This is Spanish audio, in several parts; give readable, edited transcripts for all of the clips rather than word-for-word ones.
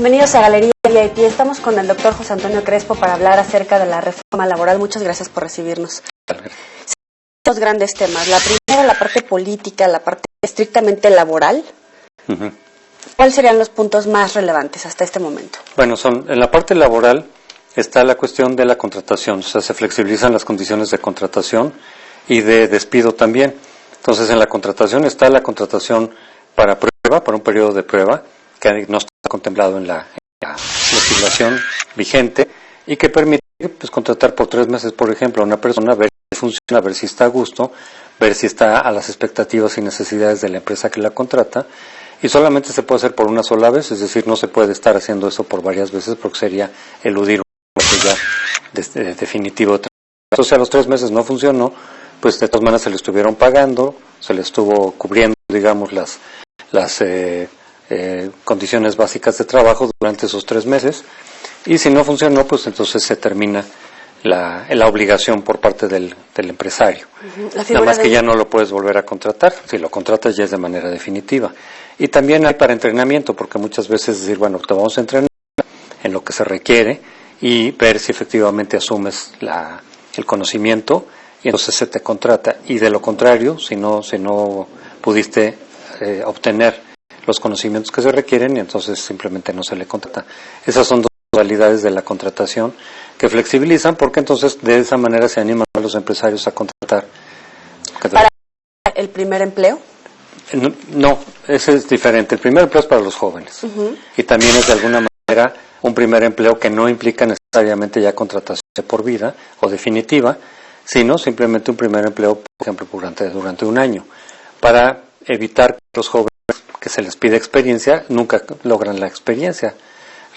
Bienvenidos a Galería VIP. Estamos con el doctor José Antonio Crespo para hablar acerca de la reforma laboral. Muchas gracias por recibirnos. Dos grandes temas. La primera, la parte política, la parte estrictamente laboral. ¿Cuáles serían los puntos más relevantes hasta este momento? Bueno, en la parte laboral está la cuestión de la contratación, o sea, se flexibilizan las condiciones de contratación y de despido también. Entonces, en la contratación está la contratación para prueba, para un periodo de prueba, que no está contemplado en la legislación vigente y que permite pues, contratar por 3 meses, por ejemplo, a una persona, ver si funciona, ver si está a gusto, ver si está a las expectativas y necesidades de la empresa que la contrata, y solamente se puede hacer por una sola vez, es decir, no se puede estar haciendo eso por varias veces porque sería eludir un ya definitivo. Entonces, a los 3 meses no funcionó, pues de todas maneras se le estuvieron pagando, se le estuvo cubriendo, digamos, las condiciones básicas de trabajo durante esos 3 meses, y si no funcionó, pues entonces se termina la obligación por parte del empresario. Nada más que ya no lo puedes volver a contratar, si lo contratas ya es de manera definitiva. Y también hay para entrenamiento, porque muchas veces decir, bueno, te vamos a entrenar en lo que se requiere y ver si efectivamente asumes el conocimiento y entonces se te contrata. Y de lo contrario, si no pudiste obtener los conocimientos que se requieren, y entonces simplemente no se le contrata. Esas son dos modalidades de la contratación que flexibilizan, porque entonces de esa manera se animan a los empresarios a contratar. ¿Para el primer empleo? No, ese es diferente. El primer empleo es para los jóvenes. Y también es de alguna manera un primer empleo que no implica necesariamente ya contratación de por vida o definitiva, sino simplemente un primer empleo, por ejemplo, durante un año, para evitar que los jóvenes que se les pide experiencia nunca logran la experiencia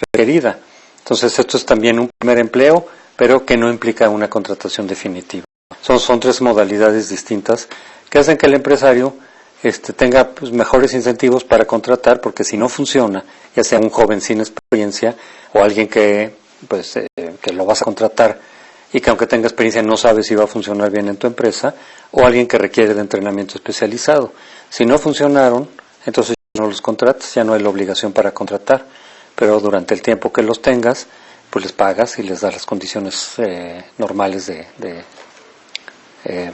requerida. Entonces esto es también un primer empleo, pero que no implica una contratación definitiva. Son 3 modalidades distintas que hacen que el empresario tenga pues, mejores incentivos para contratar, porque si no funciona, ya sea un joven sin experiencia o alguien que lo vas a contratar y que aunque tenga experiencia no sabe si va a funcionar bien en tu empresa, o alguien que requiere de entrenamiento especializado. Si no funcionaron, entonces no los contratas, ya no hay la obligación para contratar, pero durante el tiempo que los tengas, pues les pagas y les das las condiciones normales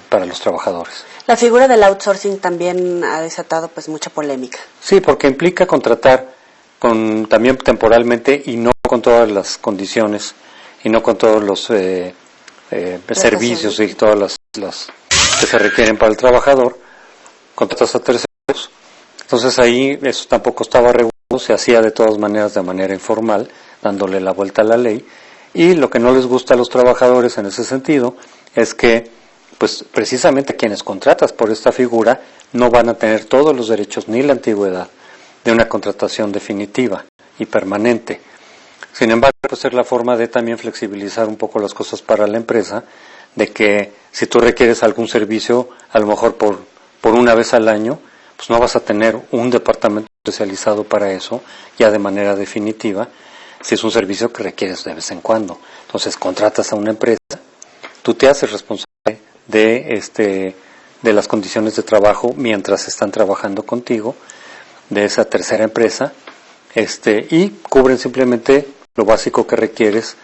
para los trabajadores. La figura del outsourcing también ha desatado pues mucha polémica. Sí, porque implica contratar también temporalmente y no con todas las condiciones y no con todos los servicios y todas las que se requieren para el trabajador. Contratas a terceros. Entonces ahí eso tampoco estaba regulado, se hacía de todas maneras de manera informal, dándole la vuelta a la ley, y lo que no les gusta a los trabajadores en ese sentido es que pues precisamente quienes contratas por esta figura no van a tener todos los derechos ni la antigüedad de una contratación definitiva y permanente. Sin embargo, puede ser la forma de también flexibilizar un poco las cosas para la empresa, de que si tú requieres algún servicio, a lo mejor por una vez al año, pues no vas a tener un departamento especializado para eso, ya de manera definitiva, si es un servicio que requieres de vez en cuando. Entonces contratas a una empresa, tú te haces responsable de las condiciones de trabajo mientras están trabajando contigo, de esa tercera empresa, y cubren simplemente lo básico que requieres,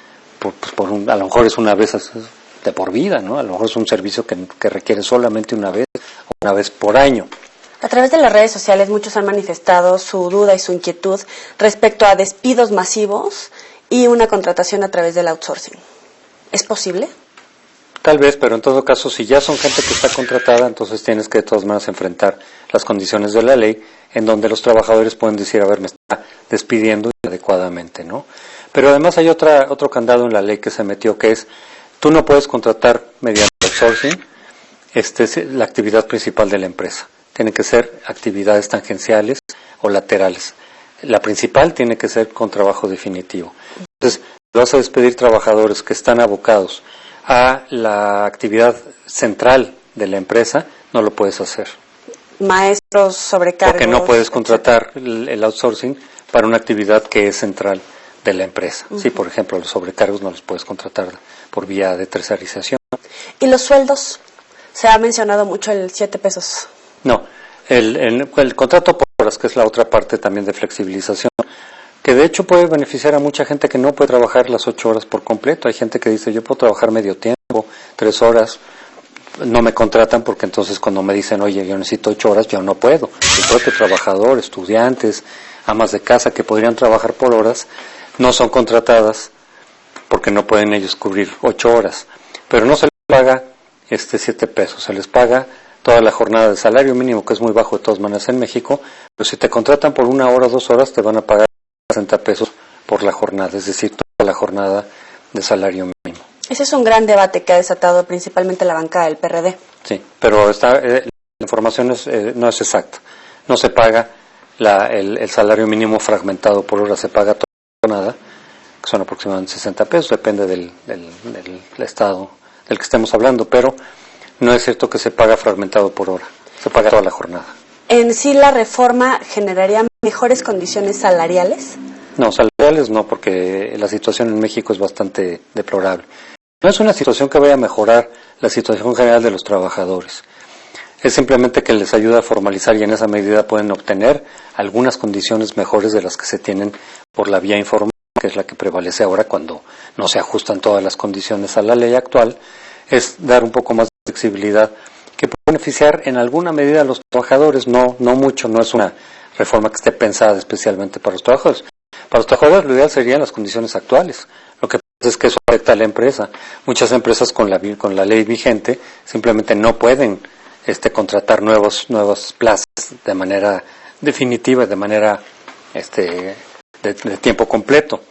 a lo mejor es una vez de por vida, ¿no? A lo mejor es un servicio que requiere solamente una vez o una vez por año. A través de las redes sociales muchos han manifestado su duda y su inquietud respecto a despidos masivos y una contratación a través del outsourcing. ¿Es posible? Tal vez, pero en todo caso, si ya son gente que está contratada, entonces tienes que de todas maneras enfrentar las condiciones de la ley, en donde los trabajadores pueden decir, a ver, me está despidiendo inadecuadamente, ¿no? Pero además hay otro candado en la ley que se metió, que es, tú no puedes contratar mediante outsourcing la actividad principal de la empresa. Tienen que ser actividades tangenciales o laterales. La principal tiene que ser con trabajo definitivo. Entonces, vas a despedir trabajadores que están abocados a la actividad central de la empresa, no lo puedes hacer. Maestros, sobrecargos. Porque no puedes contratar el outsourcing para una actividad que es central de la empresa. Sí, por ejemplo, los sobrecargos no los puedes contratar por vía de tercerización. ¿Y los sueldos? Se ha mencionado mucho el 7 pesos. No, el contrato por horas, que es la otra parte también de flexibilización, que de hecho puede beneficiar a mucha gente que no puede trabajar las 8 horas por completo. Hay gente que dice, yo puedo trabajar medio tiempo, 3 horas, no me contratan porque entonces cuando me dicen, oye, yo necesito 8 horas, yo no puedo. El propio trabajador, estudiantes, amas de casa que podrían trabajar por horas, no son contratadas porque no pueden ellos cubrir 8 horas. Pero no se les paga 7 pesos, se les paga toda la jornada de salario mínimo, que es muy bajo de todas maneras en México, pero si te contratan por 1 hora o 2 horas, te van a pagar 60 pesos por la jornada, es decir, toda la jornada de salario mínimo. Ese es un gran debate que ha desatado principalmente la bancada del PRD. Sí, pero la información no es exacta. No se paga el salario mínimo fragmentado por hora, se paga toda la jornada, que son aproximadamente 60 pesos, depende del estado del que estemos hablando, pero no es cierto que se paga fragmentado por hora, se paga toda la jornada. ¿En sí la reforma generaría mejores condiciones salariales? No, salariales no, porque la situación en México es bastante deplorable. No es una situación que vaya a mejorar la situación general de los trabajadores. Es simplemente que les ayuda a formalizar y en esa medida pueden obtener algunas condiciones mejores de las que se tienen por la vía informal, que es la que prevalece ahora cuando no se ajustan todas las condiciones a la ley actual. Es dar un poco más de flexibilidad que puede beneficiar en alguna medida a los trabajadores, no mucho, no es una reforma que esté pensada especialmente para los trabajadores. Para los trabajadores lo ideal serían las condiciones actuales. Lo que pasa es que eso afecta a la empresa. Muchas empresas con la ley vigente simplemente no pueden contratar nuevas plazas de manera definitiva, de manera de tiempo completo.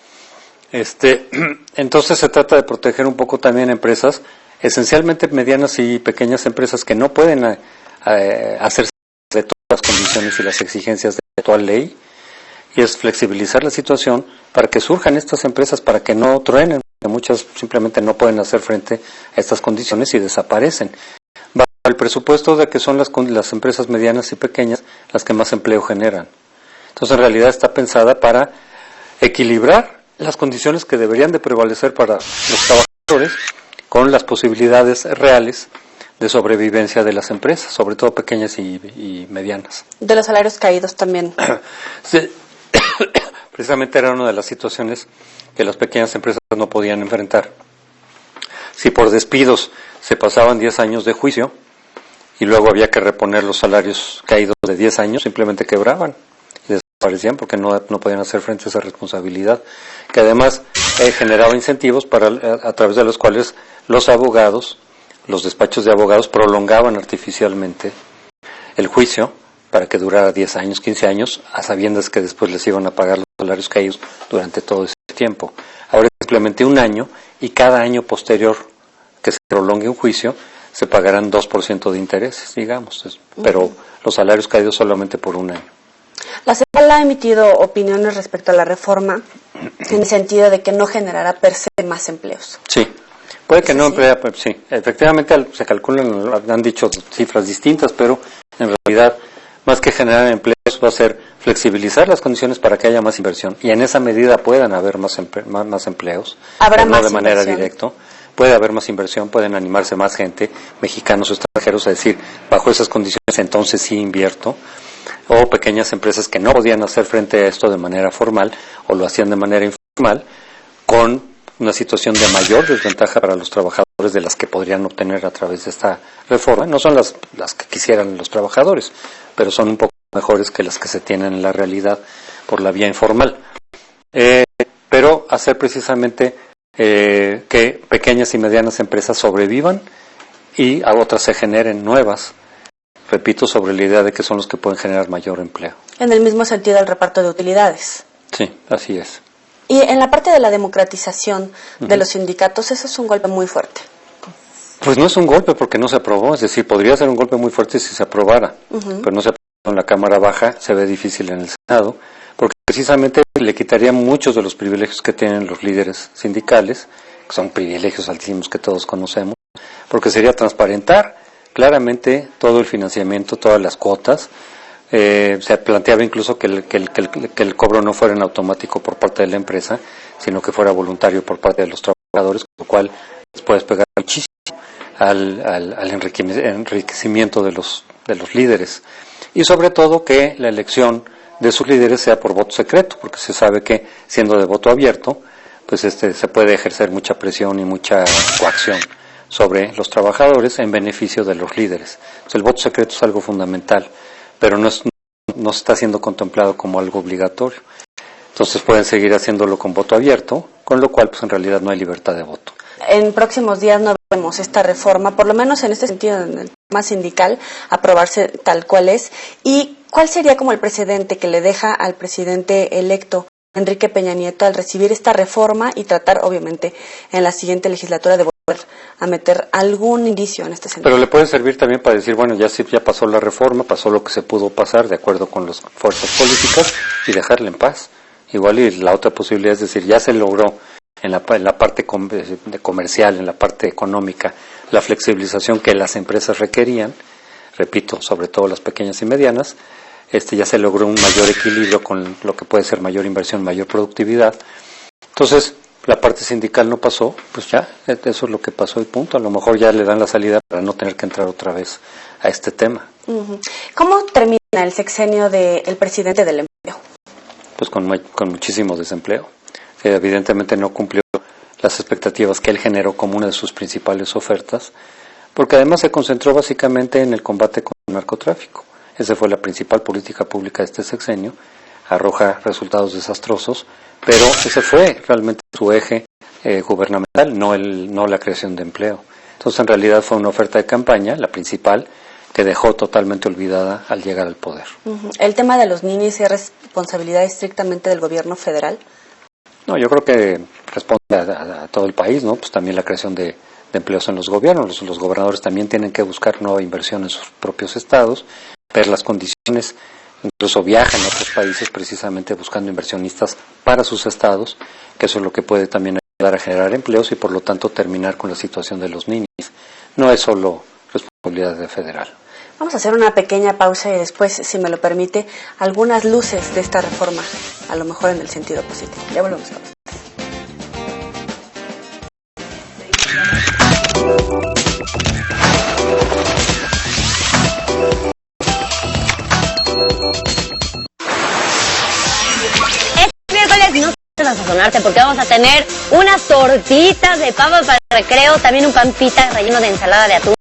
Entonces se trata de proteger un poco también empresas, esencialmente medianas y pequeñas empresas que no pueden hacerse de todas las condiciones y las exigencias de la actual ley, y es flexibilizar la situación para que surjan estas empresas, para que no truenen, porque muchas simplemente no pueden hacer frente a estas condiciones y desaparecen. Bajo el presupuesto de que son las empresas medianas y pequeñas las que más empleo generan. Entonces en realidad está pensada para equilibrar las condiciones que deberían de prevalecer para los trabajadores con las posibilidades reales de sobrevivencia de las empresas, sobre todo pequeñas y medianas. De los salarios caídos también. Sí. Precisamente era una de las situaciones que las pequeñas empresas no podían enfrentar. Si por despidos se pasaban 10 años de juicio y luego había que reponer los salarios caídos de 10 años, simplemente quebraban y desaparecían porque no podían hacer frente a esa responsabilidad, que además generaba incentivos a través de los cuales los abogados, los despachos de abogados prolongaban artificialmente el juicio para que durara 10 años, 15 años, a sabiendas que después les iban a pagar los salarios caídos durante todo ese tiempo. Ahora es simplemente 1 año y cada año posterior que se prolongue un juicio se pagarán 2% de intereses, digamos, pero los salarios caídos solamente por 1 año. La CEPAL ha emitido opiniones respecto a la reforma en el sentido de que no generará per se más empleos. Sí, puede que no emplea, sí, efectivamente se calculan, han dicho cifras distintas, pero en realidad más que generar empleos va a ser flexibilizar las condiciones para que haya más inversión y en esa medida puedan haber más empleos, ¿Habrá no más de manera inversión? directa. Puede haber más inversión, pueden animarse más gente, mexicanos o extranjeros, a decir, bajo esas condiciones entonces sí invierto, o pequeñas empresas que no podían hacer frente a esto de manera formal o lo hacían de manera informal, con una situación de mayor desventaja para los trabajadores de las que podrían obtener a través de esta reforma. No son las que quisieran los trabajadores, pero son un poco mejores que las que se tienen en la realidad por la vía informal. Pero hacer precisamente que pequeñas y medianas empresas sobrevivan y a otras se generen nuevas, repito, sobre la idea de que son los que pueden generar mayor empleo. En el mismo sentido el reparto de utilidades. Sí, así es. Y en la parte de la democratización de los sindicatos, eso es un golpe muy fuerte. Pues no es un golpe porque no se aprobó, es decir, podría ser un golpe muy fuerte si se aprobara, pero no se aprobó en la Cámara Baja, se ve difícil en el Senado, porque precisamente le quitaría muchos de los privilegios que tienen los líderes sindicales, que son privilegios altísimos que todos conocemos, porque sería transparentar claramente todo el financiamiento, todas las cuotas. Se planteaba incluso que el cobro no fuera en automático por parte de la empresa, sino que fuera voluntario por parte de los trabajadores, con lo cual les puedes pegar muchísimo al enriquecimiento de los líderes. Y sobre todo que la elección de sus líderes sea por voto secreto, porque se sabe que siendo de voto abierto, pues se puede ejercer mucha presión y mucha coacción sobre los trabajadores en beneficio de los líderes. Entonces, el voto secreto es algo fundamental, pero no se está siendo contemplado como algo obligatorio. Entonces pueden seguir haciéndolo con voto abierto, con lo cual pues en realidad no hay libertad de voto. En próximos días no vemos esta reforma, por lo menos en este sentido, en el tema sindical, aprobarse tal cual es. ¿Y cuál sería como el precedente que le deja al presidente electo Enrique Peña Nieto al recibir esta reforma y tratar, obviamente, en la siguiente legislatura de volver a meter algún indicio en este sentido? Pero le puede servir también para decir, bueno, ya pasó la reforma, pasó lo que se pudo pasar de acuerdo con las fuerzas políticas y dejarle en paz. Igual y la otra posibilidad es decir, ya se logró en la parte comercial, en la parte económica, la flexibilización que las empresas requerían, repito, sobre todo las pequeñas y medianas, ya se logró un mayor equilibrio con lo que puede ser mayor inversión, mayor productividad. Entonces, la parte sindical no pasó, pues ya, eso es lo que pasó y punto. A lo mejor ya le dan la salida para no tener que entrar otra vez a este tema. ¿Cómo termina el sexenio del presidente del empleo? Pues con muchísimo desempleo. Evidentemente no cumplió las expectativas que él generó como una de sus principales ofertas, porque además se concentró básicamente en el combate con el narcotráfico. Esa fue la principal política pública de este sexenio, arroja resultados desastrosos, pero ese fue realmente su eje gubernamental, no la creación de empleo. Entonces en realidad fue una oferta de campaña, la principal, que dejó totalmente olvidada al llegar al poder. ¿El tema de los ninis es responsabilidad estrictamente del gobierno federal? No, yo creo que responde a todo el país, ¿no? Pues también la creación de empleos en los gobiernos. Los gobernadores también tienen que buscar nueva inversión en sus propios estados, ver las condiciones, incluso viajan a otros países precisamente buscando inversionistas para sus estados, que eso es lo que puede también ayudar a generar empleos y por lo tanto terminar con la situación de los ninis. No es solo responsabilidad federal. Vamos a hacer una pequeña pausa y después, si me lo permite, algunas luces de esta reforma, a lo mejor en el sentido positivo. Ya volvemos con ustedes. Este miércoles no se va a sazonarte porque vamos a tener unas tortitas de papa para el recreo, también un pan pita relleno de ensalada de atún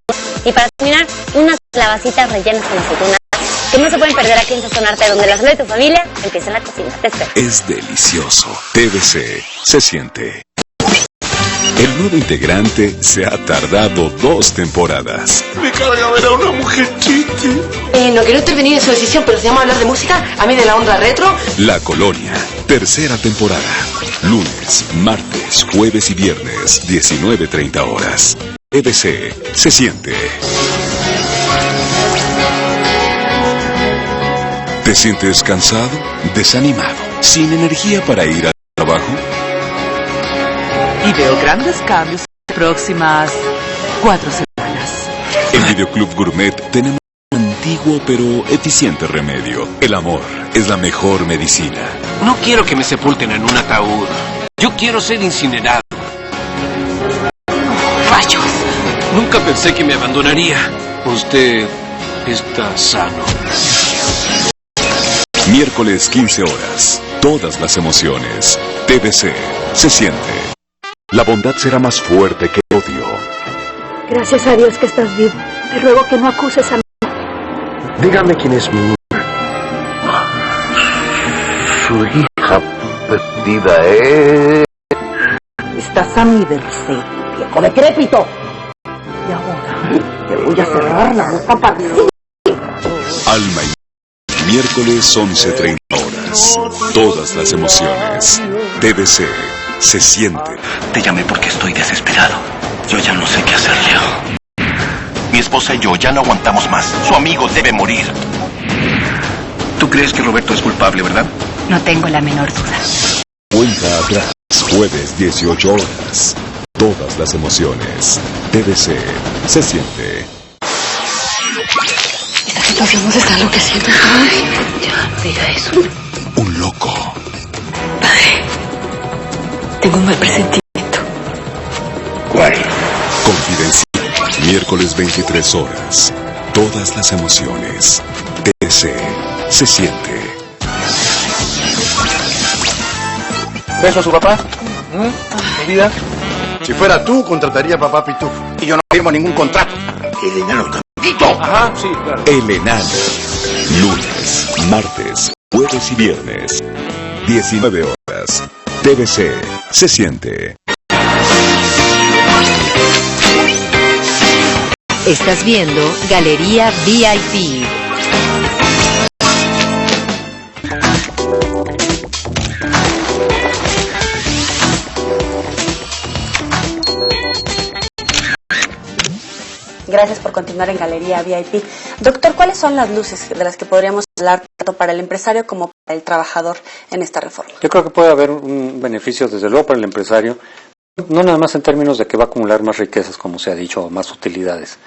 y para terminar unas clavacitas rellenas con aceituna que no se pueden perder aquí en Sazonarte, donde la salud de tu familia empieza en la cocina. Te espero. Es delicioso. TVC se siente. El nuevo integrante se ha tardado 2 temporadas. Me carga ver a una mujer triste. No quiero intervenir en su decisión, pero si vamos a hablar de música, a mí de la onda retro. La Colonia, 3ª temporada. Lunes, martes, jueves y viernes, 19:30 horas. TVC se siente. ¿Te sientes cansado? ¿Desanimado? ¿Sin energía para ir al trabajo? Y veo grandes cambios en las próximas 4 semanas. En Videoclub Gourmet tenemos un antiguo pero eficiente remedio. El amor es la mejor medicina. No quiero que me sepulten en un ataúd. Yo quiero ser incinerado. ¡Rayos! Nunca pensé que me abandonaría. Usted está sano. Miércoles 15 horas. Todas las emociones. TVC se siente. La bondad será más fuerte que el odio. Gracias a Dios que estás vivo. Te ruego que no acuses a mí. Dígame quién es mi mujer. Su hija perdida es... Estás a mi merced, viejo decrépito. Y ahora te voy a cerrar la boca para ti. Alma y miércoles 11:30 horas. Todas las emociones. TVC se siente. Te llamé porque estoy desesperado. Yo ya no sé qué hacer, Leo. Mi esposa y yo ya no aguantamos más. Su amigo debe morir. ¿Tú crees que Roberto es culpable, verdad? No tengo la menor duda. Cuenta atrás. Jueves 18 horas. Todas las emociones. TVC se siente. Esta situación nos está enloqueciendo. Ay, ya, no diga eso. Un loco. Padre, tengo un mal presentimiento. ¿Cuál? Confidencial. Miércoles 23 horas. Todas las emociones. TVC se siente. ¿Beso a su papá? ¿Mi vida? Si fuera tú, contrataría a papá Pitufo. Y yo no firmo ningún contrato. El enano Campito. Ajá, sí, claro. El Enano. Lunes, martes, jueves y viernes. 19 horas. TVC se siente. Estás viendo Galería VIP. Gracias por continuar en Galería VIP. Doctor, ¿cuáles son las luces de las que podríamos hablar tanto para el empresario como para el trabajador en esta reforma? Yo creo que puede haber un beneficio, desde luego, para el empresario, no nada más en términos de que va a acumular más riquezas, como se ha dicho, o más utilidades,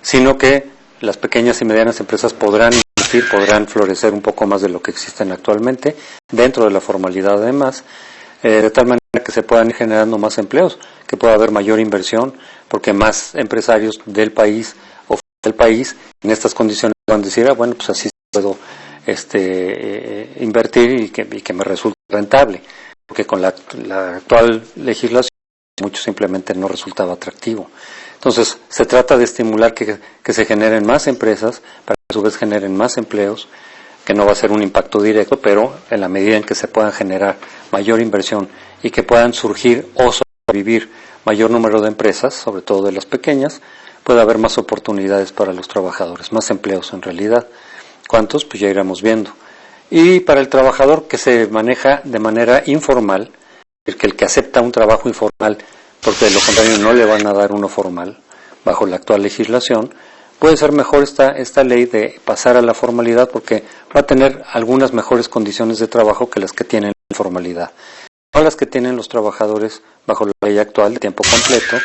sino que las pequeñas y medianas empresas podrán invertir, podrán florecer un poco más de lo que existen actualmente, dentro de la formalidad además, de tal manera que se puedan ir generando más empleos, que pueda haber mayor inversión, porque más empresarios del país o fuera del país en estas condiciones van a decir, bueno, pues así puedo invertir y que me resulte rentable, porque con la actual legislación mucho simplemente no resultaba atractivo. Entonces, se trata de estimular que se generen más empresas, para que a su vez generen más empleos, que no va a ser un impacto directo, pero en la medida en que se puedan generar mayor inversión y que puedan surgir o sobrevivir mayor número de empresas, sobre todo de las pequeñas, puede haber más oportunidades para los trabajadores, más empleos en realidad. ¿Cuántos? Pues ya iremos viendo. Y para el trabajador que se maneja de manera informal, el que acepta un trabajo informal, porque de lo contrario no le van a dar uno formal, bajo la actual legislación, puede ser mejor esta ley de pasar a la formalidad, porque va a tener algunas mejores condiciones de trabajo que las que tienen la informalidad. No las que tienen los trabajadores bajo la ley actual de tiempo completo,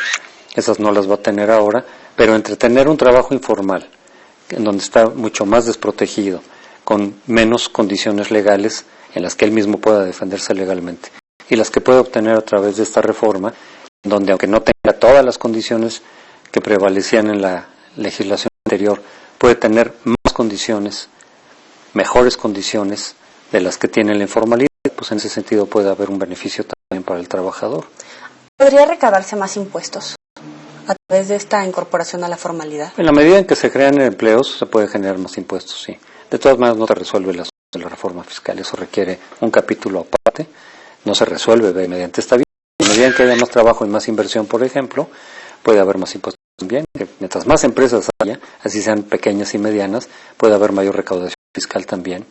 esas no las va a tener ahora, pero entre tener un trabajo informal, en donde está mucho más desprotegido, con menos condiciones legales en las que él mismo pueda defenderse legalmente, y las que puede obtener a través de esta reforma, donde aunque no tenga todas las condiciones que prevalecían en la legislación anterior, puede tener más condiciones, mejores condiciones de las que tiene la informalidad, pues en ese sentido puede haber un beneficio también para el trabajador. ¿Podría recabarse más impuestos a través de esta incorporación a la formalidad? En la medida en que se crean empleos, se puede generar más impuestos, sí. De todas maneras, no se resuelve la reforma fiscal, eso requiere un capítulo aparte, no se resuelve mediante esta vía. En la medida en que haya más trabajo y más inversión, por ejemplo, puede haber más impuestos también. Mientras más empresas haya, así sean pequeñas y medianas, puede haber mayor recaudación fiscal también,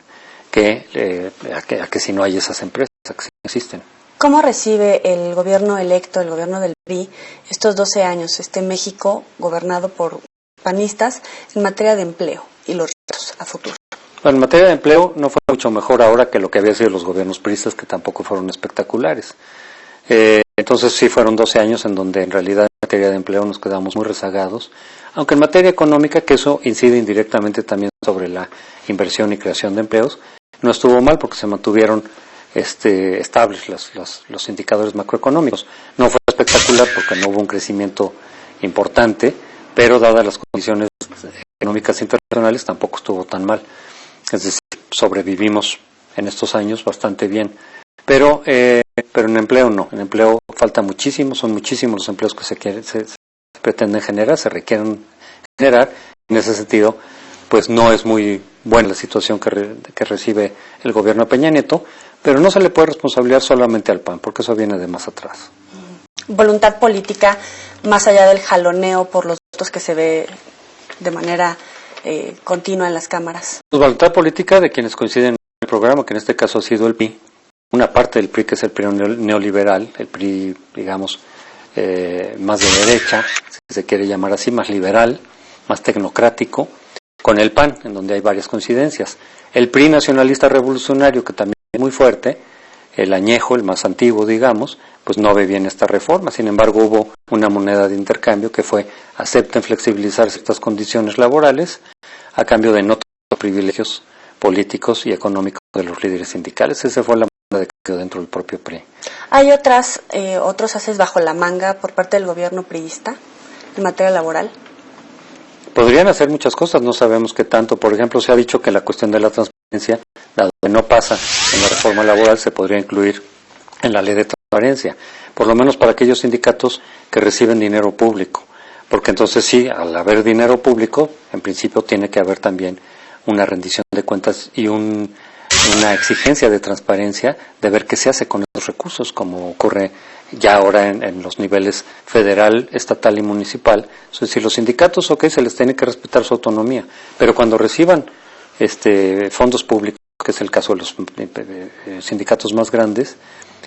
a que si no hay esas empresas, a que sí existen. ¿Cómo recibe el gobierno electo, el gobierno del PRI, estos 12 años, México gobernado por panistas en materia de empleo y los retos a futuro? Bueno, en materia de empleo no fue mucho mejor ahora que lo que había sido los gobiernos priistas, que tampoco fueron espectaculares. Entonces sí fueron 12 años en donde en realidad en materia de empleo nos quedamos muy rezagados, aunque en materia económica, que eso incide indirectamente también sobre la inversión y creación de empleos, no estuvo mal porque se mantuvieron estables los indicadores macroeconómicos. No fue espectacular porque no hubo un crecimiento importante, pero dadas las condiciones económicas internacionales tampoco estuvo tan mal. Es decir, sobrevivimos en estos años bastante bien. Pero en empleo no, en empleo falta muchísimo, son muchísimos los empleos que se pretenden generar, se requieren generar. En ese sentido, pues no es muy buena la situación que recibe el gobierno de Peña Nieto, pero no se le puede responsabilizar solamente al PAN, porque eso viene de más atrás. Voluntad política, más allá del jaloneo por los votos que se ve de manera continua en las cámaras. Pues voluntad política de quienes coinciden en el programa, que en este caso ha sido el PRI, una parte del PRI que es el PRI neoliberal, el PRI, digamos, más de derecha, si se quiere llamar así, más liberal, más tecnocrático, con el PAN, en donde hay varias coincidencias. El PRI nacionalista revolucionario, que también es muy fuerte, el añejo, el más antiguo, digamos, pues no ve bien esta reforma. Sin embargo, hubo una moneda de intercambio que fue: acepten flexibilizar ciertas condiciones laborales a cambio de no tener privilegios políticos y económicos de los líderes sindicales. Esa fue la moneda que quedó dentro del propio PRI. ¿Hay otros haces bajo la manga por parte del gobierno priista en materia laboral? Podrían hacer muchas cosas, no sabemos qué tanto. Por ejemplo, se ha dicho que la cuestión de la transparencia, dado que no pasa en la reforma laboral, se podría incluir en la ley de transparencia, por lo menos para aquellos sindicatos que reciben dinero público, porque entonces sí, al haber dinero público, en principio tiene que haber también una rendición de cuentas y una exigencia de transparencia de ver qué se hace con esos recursos, como ocurre ya ahora en los niveles federal, estatal y municipal. Es decir, los sindicatos, se les tiene que respetar su autonomía, pero cuando reciban fondos públicos, que es el caso de los sindicatos más grandes,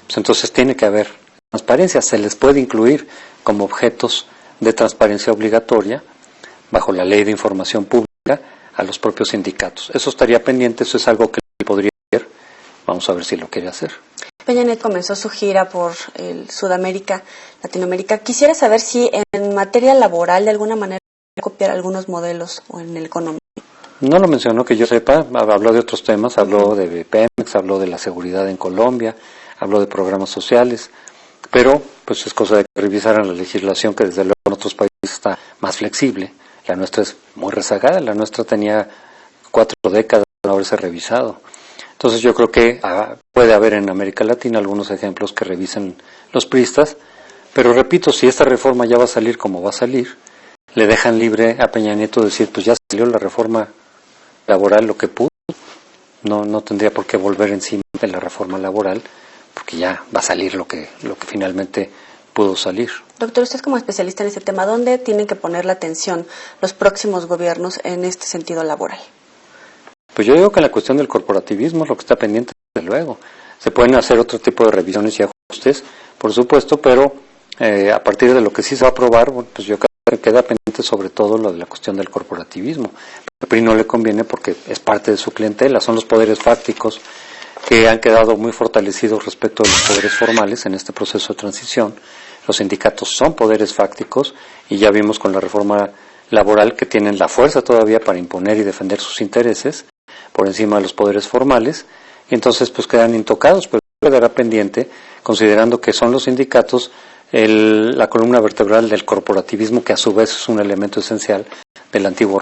pues entonces tiene que haber transparencia, se les puede incluir como objetos de transparencia obligatoria bajo la ley de información pública a los propios sindicatos. Eso estaría pendiente, eso es algo que podría hacer, vamos a ver si lo quiere hacer. Peña Nieto comenzó su gira por Sudamérica, Latinoamérica. Quisiera saber si en materia laboral de alguna manera copiar algunos modelos o en el económico. No lo mencionó que yo sepa, habló de otros temas, habló de Pemex, habló de la seguridad en Colombia, habló de programas sociales, pero pues es cosa de que revisaran la legislación, que desde luego en otros países está más flexible. La nuestra es muy rezagada, la nuestra tenía 4 décadas de no haberse revisado. Entonces yo creo que puede haber en América Latina algunos ejemplos que revisen los priistas, pero repito, si esta reforma ya va a salir como va a salir, le dejan libre a Peña Nieto decir, pues ya salió la reforma laboral lo que pudo, no tendría por qué volver encima de la reforma laboral, porque ya va a salir lo que finalmente pudo salir. Doctor, usted como especialista en este tema, ¿dónde tienen que poner la atención los próximos gobiernos en este sentido laboral? Pues yo digo que en la cuestión del corporativismo es lo que está pendiente, desde luego. Se pueden hacer otro tipo de revisiones y ajustes, por supuesto, pero a partir de lo que sí se va a aprobar, pues yo creo que queda pendiente sobre todo lo de la cuestión del corporativismo. Al PRI no le conviene porque es parte de su clientela, son los poderes fácticos que han quedado muy fortalecidos respecto a los poderes formales en este proceso de transición. Los sindicatos son poderes fácticos y ya vimos con la reforma laboral que tienen la fuerza todavía para imponer y defender sus intereses por encima de los poderes formales, y entonces pues quedan intocados, pero quedará pendiente, considerando que son los sindicatos la columna vertebral del corporativismo, que a su vez es un elemento esencial del antiguo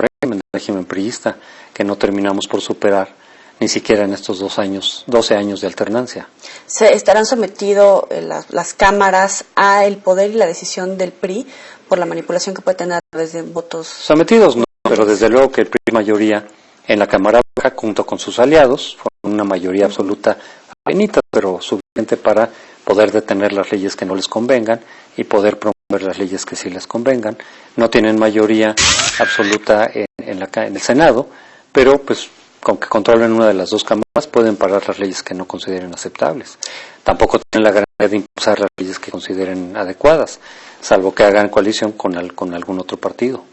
régimen priista, que no terminamos por superar ni siquiera en estos 12 años de alternancia. ¿Se estarán sometidos las cámaras a el poder y la decisión del PRI por la manipulación que puede tener a través de votos? Sometidos no, pero desde luego que el PRI mayoría en la Cámara Baja, junto con sus aliados, con una mayoría absoluta pequeñita, pero suficiente para poder detener las leyes que no les convengan y poder promover las leyes que sí les convengan. No tienen mayoría absoluta en el Senado, pero pues con que controlen una de las dos cámaras pueden parar las leyes que no consideren aceptables. Tampoco tienen la garanía de impulsar las leyes que consideren adecuadas, salvo que hagan coalición con algún otro partido.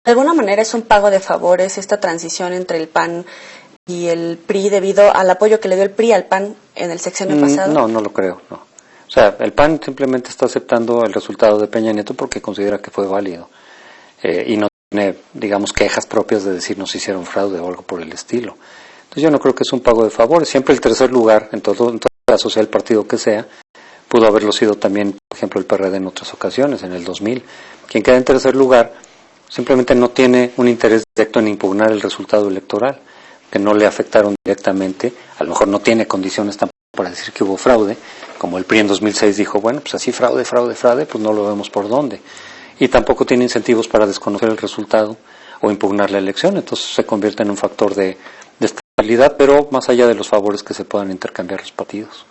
De alguna manera es un pago de favores esta transición entre el PAN y el PRI debido al apoyo que le dio el PRI al PAN en el sexenio pasado. No lo creo, no. O sea, el PAN simplemente está aceptando el resultado de Peña Nieto porque considera que fue válido y no tiene, digamos, quejas propias de decir nos hicieron fraude o algo por el estilo. Entonces yo no creo que es un pago de favores. Siempre el tercer lugar, en todo caso, sea el partido que sea, pudo haberlo sido también, por ejemplo, el PRD en otras ocasiones, en el 2000. Quien queda en tercer lugar simplemente no tiene un interés directo en impugnar el resultado electoral, que no le afectaron directamente, a lo mejor no tiene condiciones tampoco para decir que hubo fraude, como el PRI en 2006 dijo, bueno, pues así fraude, pues no lo vemos por dónde. Y tampoco tiene incentivos para desconocer el resultado o impugnar la elección, entonces se convierte en un factor de estabilidad, pero más allá de los favores que se puedan intercambiar los partidos.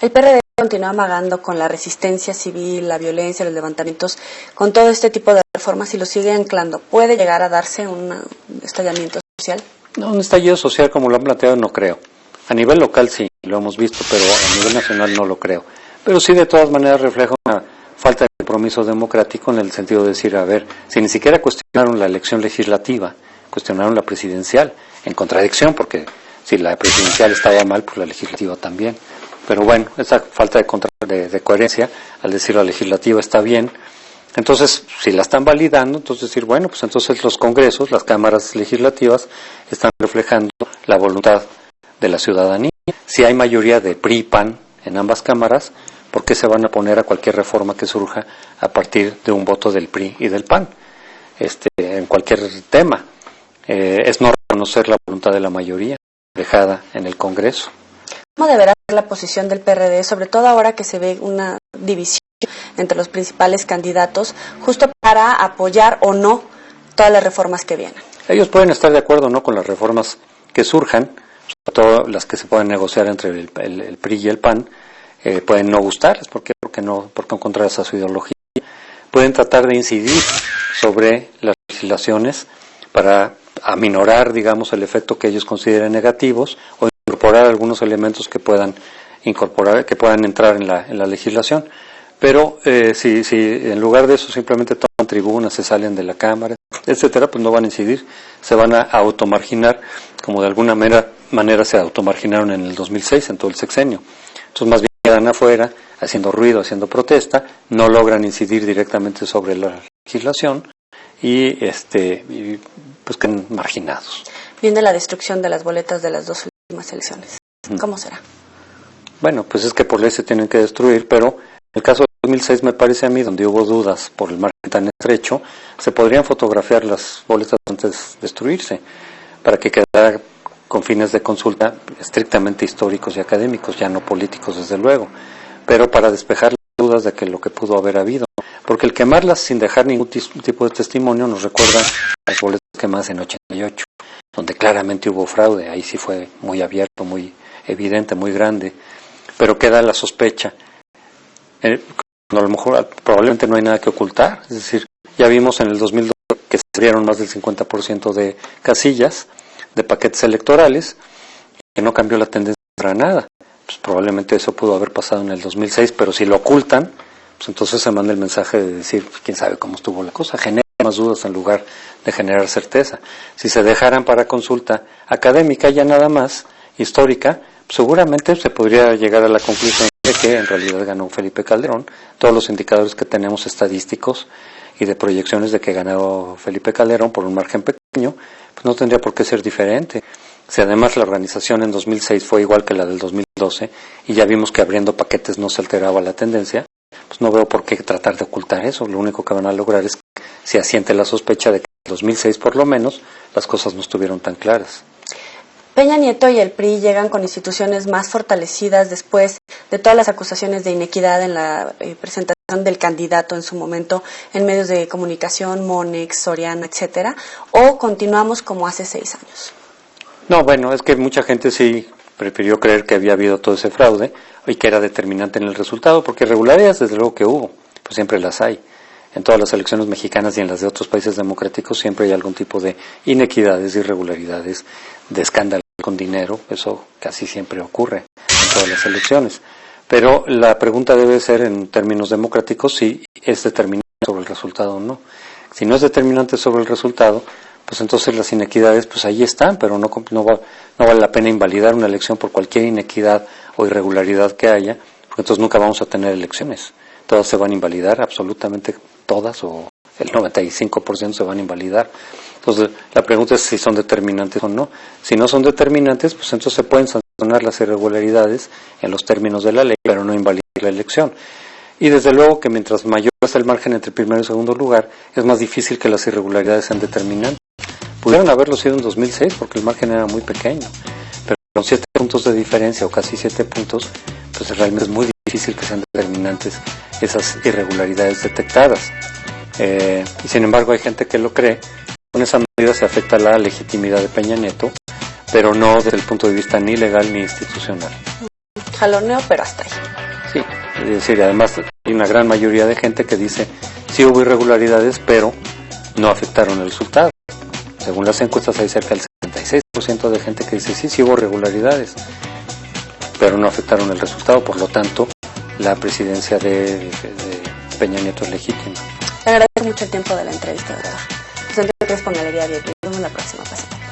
El PRD continúa amagando con la resistencia civil, la violencia, los levantamientos, con todo este tipo de reformas y lo sigue anclando. ¿Puede llegar a darse un estallamiento social? No, un estallido social como lo han planteado no creo. A nivel local sí, lo hemos visto, pero a nivel nacional no lo creo. Pero sí de todas maneras refleja una falta de compromiso democrático en el sentido de decir, a ver, si ni siquiera cuestionaron la elección legislativa, cuestionaron la presidencial, en contradicción, porque si la presidencial estaba mal, pues la legislativa también. Pero bueno, esa falta de coherencia, al decir la legislativa está bien, entonces si la están validando, entonces decir, bueno, pues entonces los congresos, las cámaras legislativas, están reflejando la voluntad de la ciudadanía. Si hay mayoría de PRI y PAN en ambas cámaras, ¿por qué se van a oponer a cualquier reforma que surja a partir de un voto del PRI y del PAN? en cualquier tema. Es no reconocer la voluntad de la mayoría dejada en el Congreso. ¿Cómo deberá ser la posición del PRD, sobre todo ahora que se ve una división entre los principales candidatos, justo para apoyar o no todas las reformas que vienen? Ellos pueden estar de acuerdo o no con las reformas que surjan, sobre todo las que se pueden negociar entre el PRI y el PAN, pueden no gustarles, porque contrarias a su ideología. Pueden tratar de incidir sobre las legislaciones para aminorar, digamos, el efecto que ellos consideren negativos o incorporar algunos elementos que puedan entrar en la legislación. Pero si en lugar de eso simplemente toman tribunas, se salen de la Cámara, etcétera, pues no van a incidir, se van a automarginar, como de alguna manera se automarginaron en el 2006, en todo el sexenio. Entonces más bien quedan afuera, haciendo ruido, haciendo protesta, no logran incidir directamente sobre la legislación y pues quedan marginados. Viene la destrucción de las boletas de las dos últimas elecciones. ¿Cómo será? Bueno, pues es que por ley se tienen que destruir, pero en el caso de 2006 me parece a mí, donde hubo dudas por el margen tan estrecho, se podrían fotografiar las boletas antes de destruirse, para que quedara con fines de consulta estrictamente históricos y académicos, ya no políticos desde luego, pero para despejar las dudas de que lo que pudo haber habido, porque el quemarlas sin dejar ningún tipo de testimonio nos recuerda a las boletas quemadas en 88, donde claramente hubo fraude, ahí sí fue muy abierto, muy evidente, muy grande, pero queda la sospecha. A lo mejor probablemente no hay nada que ocultar, es decir, ya vimos en el 2002 que se abrieron más del 50% de casillas, de paquetes electorales, que no cambió la tendencia para nada. Pues probablemente eso pudo haber pasado en el 2006, pero si lo ocultan, pues entonces se manda el mensaje de decir, pues, quién sabe cómo estuvo la cosa, genera más dudas en lugar de generar certeza. Si se dejaran para consulta académica ya nada más, histórica, pues seguramente se podría llegar a la conclusión de que en realidad ganó Felipe Calderón. Todos los indicadores que tenemos estadísticos y de proyecciones de que ganó Felipe Calderón por un margen pequeño, pues no tendría por qué ser diferente. Si además la organización en 2006 fue igual que la del 2012 y ya vimos que abriendo paquetes no se alteraba la tendencia, pues no veo por qué tratar de ocultar eso. Lo único que van a lograr es que se asiente la sospecha de que en 2006 por lo menos las cosas no estuvieron tan claras. Peña Nieto y el PRI llegan con instituciones más fortalecidas después de todas las acusaciones de inequidad en la presentación del candidato en su momento en medios de comunicación, Monex, Soriana, etcétera, o continuamos como hace 6 años. No, bueno, es que mucha gente sí prefirió creer que había habido todo ese fraude y que era determinante en el resultado, porque irregularidades desde luego que hubo, pues siempre las hay. En todas las elecciones mexicanas y en las de otros países democráticos siempre hay algún tipo de inequidades, irregularidades, de escándalo con dinero, eso casi siempre ocurre en todas las elecciones. Pero la pregunta debe ser en términos democráticos si es determinante sobre el resultado o no. Si no es determinante sobre el resultado, pues entonces las inequidades pues ahí están, pero no vale la pena invalidar una elección por cualquier inequidad o irregularidad que haya, porque entonces nunca vamos a tener elecciones. Todas se van a invalidar, absolutamente todas, o el 95% se van a invalidar. Entonces la pregunta es si son determinantes o no. Si no son determinantes, pues entonces se pueden sancionar las irregularidades en los términos de la ley, pero no invalidar la elección. Y desde luego que mientras mayor es el margen entre primero y segundo lugar, es más difícil que las irregularidades sean determinantes. Pudieron haberlo sido en 2006 porque el margen era muy pequeño, pero con 7 puntos de diferencia o casi 7 puntos, pues realmente es muy difícil que sean determinantes esas irregularidades detectadas. Y sin embargo hay gente que lo cree. Con esa medida se afecta la legitimidad de Peña Nieto, pero no desde el punto de vista ni legal ni institucional. Jaloneo, pero hasta ahí. Sí, es decir, además hay una gran mayoría de gente que dice sí hubo irregularidades, pero no afectaron el resultado. Según las encuestas hay cerca del 76% de gente que dice sí hubo irregularidades, pero no afectaron el resultado, por lo tanto la presidencia de Peña Nieto es legítima. Le agradezco mucho el tiempo de la entrevista, ¿verdad? Pues entonces, con Galería 10. Nos vemos la próxima pasada.